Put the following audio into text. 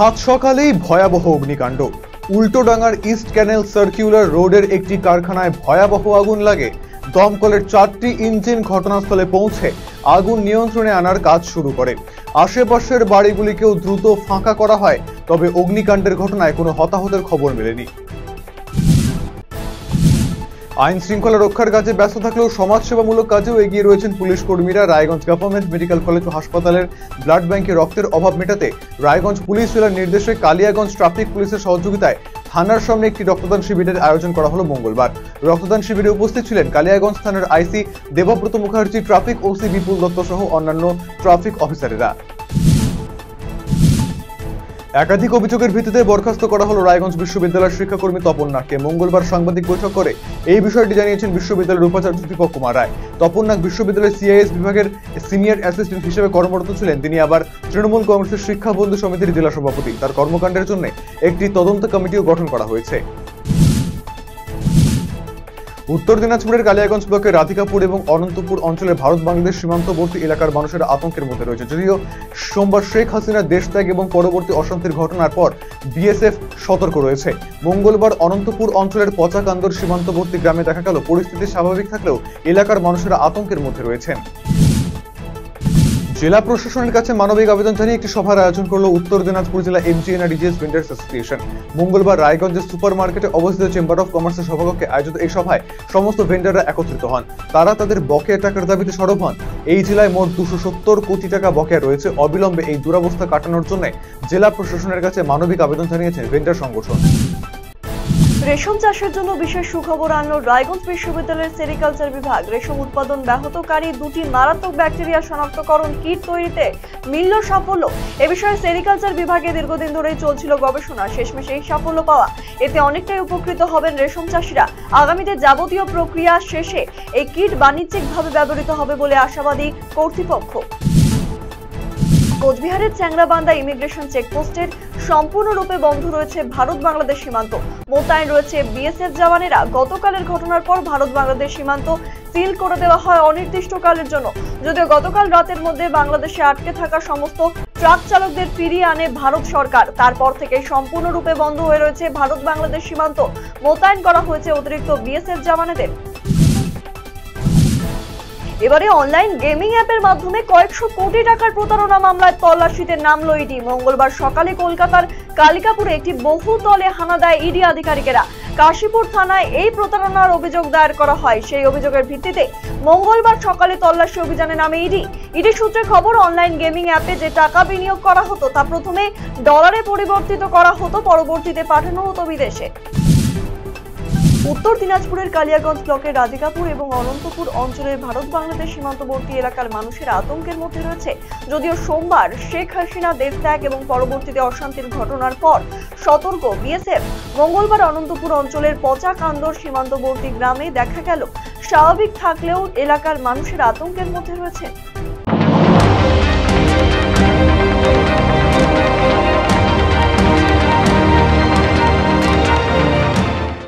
সাত সকালেই ভয়াবহ অগ্নিকাণ্ড। উল্টোডাঙ্গার ইস্ট ক্যানেল সার্কুলার রোডের একটি কারখানায় ভয়াবহ আগুন লাগে। দমকলের 4টি ইঞ্জিন ঘটনাস্থলে পৌঁছে আগুন নিয়ন্ত্রণে আনার কাজ শুরু করে। আশেপাশের বাড়িগুলিকেও দ্রুত ফাঁকা করা হয়, তবে অগ্নিকাণ্ডের ঘটনায় কোনো হতাহতের খবর মেলেনি। আইন শৃঙ্খলা রক্ষার কাজে ব্যস্ত থাকলেও সমাজসেবামূলক কাজেও এগিয়ে রয়েছেন পুলিশ কর্মীরা। রায়গঞ্জ গভর্নমেন্ট মেডিকেল কলেজ ও হাসপাতালের ব্লাড ব্যাংকে রক্তের অভাব মেটাতে রায়গঞ্জ পুলিশ জেলার নির্দেশে কালিয়াগঞ্জ ট্রাফিক পুলিশের সহযোগিতায় থানার সামনে একটি রক্তদান শিবিরের আয়োজন করা হলো মঙ্গলবার। রক্তদান শিবিরে উপস্থিত ছিলেন কালিয়াগঞ্জ থানার আইসি দেবব্রত মুখার্জি, ট্রাফিক ওসি বিপুল দত্ত সহ অন্যান্য ট্রাফিক অফিসারেরা। একাধিক অভিযোগের ভিত্তিতে বরখাস্ত করা হলো রায়গঞ্জ বিশ্ববিদ্যালয়ের শিক্ষাকর্মী তপন নাগকে। মঙ্গলবার সাংবাদিক বৈঠক করে এই বিষয়টি জানিয়েছেন বিশ্ববিদ্যালয়ের উপাচার্য দীপক কুমার রায়। তপন নাগ বিশ্ববিদ্যালয়ের সিআইএস বিভাগের সিনিয়র অ্যাসিস্ট্যান্ট হিসেবে কর্মরত ছিলেন। তিনি আবার তৃণমূল কংগ্রেসের শিক্ষা বন্ধু সমিতির জেলা সভাপতি। তার কর্মকাণ্ডের জন্য একটি তদন্ত কমিটিও গঠন করা হয়েছে। উত্তর দিনাজপুরের কালিয়াগঞ্জ ব্লকের রাধিকাপুর এবং অনন্তপুর অঞ্চলের ভারত বাংলাদেশ সীমান্তবর্তী এলাকার মানুষের আতঙ্কের মধ্যে রয়েছে। যদিও সোমবার শেখ হাসিনার দেশত্যাগ এবং পরবর্তী অশান্তির ঘটনার পর বিএসএফ সতর্ক রয়েছে। মঙ্গলবার অনন্তপুর অঞ্চলের পচাকান্দর সীমান্তবর্তী গ্রামে দেখা গেল পরিস্থিতি স্বাভাবিক থাকলেও এলাকার মানুষেরা আতঙ্কের মধ্যে রয়েছেন। জেলা প্রশাসনের কাছে মানবিক আবেদন জানিয়ে একটি সভার আয়োজন করলো উত্তর দিনাজপুর জেলা এমজিএনআরডিজিএস ভেন্ডার্স অ্যাসোসিয়েশন। মঙ্গলবার রায়গঞ্জের সুপার মার্কেটে অবস্থিত চেম্বার অফ কমার্সের সভাকক্ষে আয়োজিত এই সভায় সমস্ত ভেন্ডাররা একত্রিত হন। তারা তাদের বকেয়া টাকার দাবিতে সরব হন। এই জেলায় মোট 270 কোটি টাকা বকেয়া রয়েছে। অবিলম্বে এই দুরবস্থা কাটানোর জন্য জেলা প্রশাসনের কাছে মানবিক আবেদন জানিয়েছেন ভেন্ডার সংগঠন। রেশম চাষের জন্য বিশেষ সুখবর আনলো রায়গঞ্জ বিশ্ববিদ্যালয়ের সেরিকালচার বিভাগ। রেশম উৎপাদন ব্যাহতকারী 2টি মারাত্মক ব্যাকটেরিয়া শনাক্তকরণ কিট তৈরিতে মিলল সাফল্য। এ বিষয়ে সেরিকালচার বিভাগে দীর্ঘদিন ধরেই চলছিল গবেষণা। শেষমেশ এই সাফল্য পাওয়া, এতে অনেকটাই উপকৃত হবেন রেশম চাষিরা। আগামীতে যাবতীয় প্রক্রিয়া শেষে এই কিট বাণিজ্যিকভাবে ব্যবহৃত হবে বলে আশাবাদী কর্তৃপক্ষ। কোচবিহারের চ্যাংরাবান্ধা ইমিগ্রেশন চেকপোস্টের সম্পূর্ণরূপে বন্ধ রয়েছে ভারত বাংলাদেশ সীমান্ত। মোতায়েন রয়েছে বিএসএফ জওয়ানেরা। গতকালের ঘটনার পর ভারত বাংলাদেশ সীমান্ত সিল করে দেওয়া হয় অনির্দিষ্টকালের জন্য। যদিও গতকাল রাতের মধ্যে বাংলাদেশে আটকে থাকা সমস্ত ট্রাক চালকদের ফিরিয়ে আনে ভারত সরকার। তারপর থেকে সম্পূর্ণরূপে বন্ধ হয়ে রয়েছে ভারত বাংলাদেশ সীমান্ত। মোতায়েন করা হয়েছে অতিরিক্ত বিএসএফ জওয়ানেদের। এবারে অনলাইন গেমিং অ্যাপের মাধ্যমে কয়েকশো কোটি টাকার প্রতারণা মামলায় তল্লাশিতে নামলো ইডি। মঙ্গলবার সকালে কলকাতার কালিকাপুরে একটি বহুতলে হানা দেয় ইডি আধিকারিকেরা। কাশীপুর থানায় এই প্রতারণার অভিযোগ দায়ের করা হয়। সেই অভিযোগের ভিত্তিতে মঙ্গলবার সকালে তল্লাশি অভিযানে নামে ইডি সূত্রে খবর, অনলাইন গেমিং অ্যাপে যে টাকা বিনিয়োগ করা হতো তা প্রথমে ডলারে পরিবর্তিত করা হতো, পরবর্তীতে পাঠানো হতো বিদেশে। উত্তর দিনাজপুরের কালিয়াগঞ্জ ব্লকের রাধিকাপুর এবং অনন্তপুর অঞ্চলের ভারত বাংলাদেশ সীমান্তবর্তী এলাকার মানুষের আতঙ্কের মধ্যে রয়েছে। যদিও সোমবার শেখ হাসিনা দেশত্যাগ এবং পরবর্তীতে অশান্তির ঘটনার পর সতর্ক বিএসএফ। মঙ্গলবার অনন্তপুর অঞ্চলের পচাকান্দর সীমান্তবর্তী গ্রামে দেখা গেল স্বাভাবিক থাকলেও এলাকার মানুষের আতঙ্কের মধ্যে রয়েছে।